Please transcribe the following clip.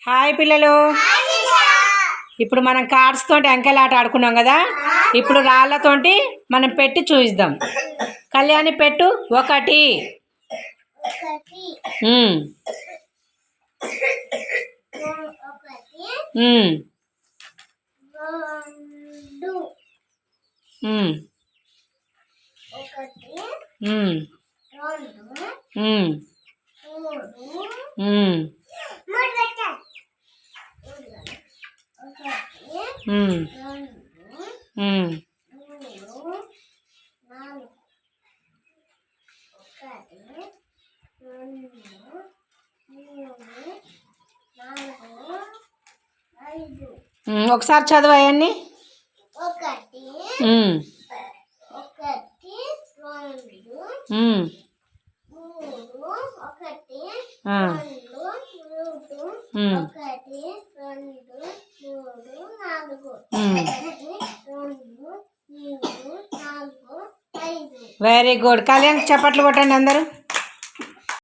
Hi పిల్లలు, ఇప్పుడు మనం కార్డ్స్ తోటి అంకెలాట ఆడుకున్నాం కదా. ఇప్పుడు రాళ్ళతోటి మనం పెట్టి చూపిద్దాం. కళ్యాణి పెట్టు. 1 ఒకసారి చదవయన్ని. 1 వెరీ గుడ్. కళ్యాణ్ చప్పట్లు కొట్టండి అందరూ.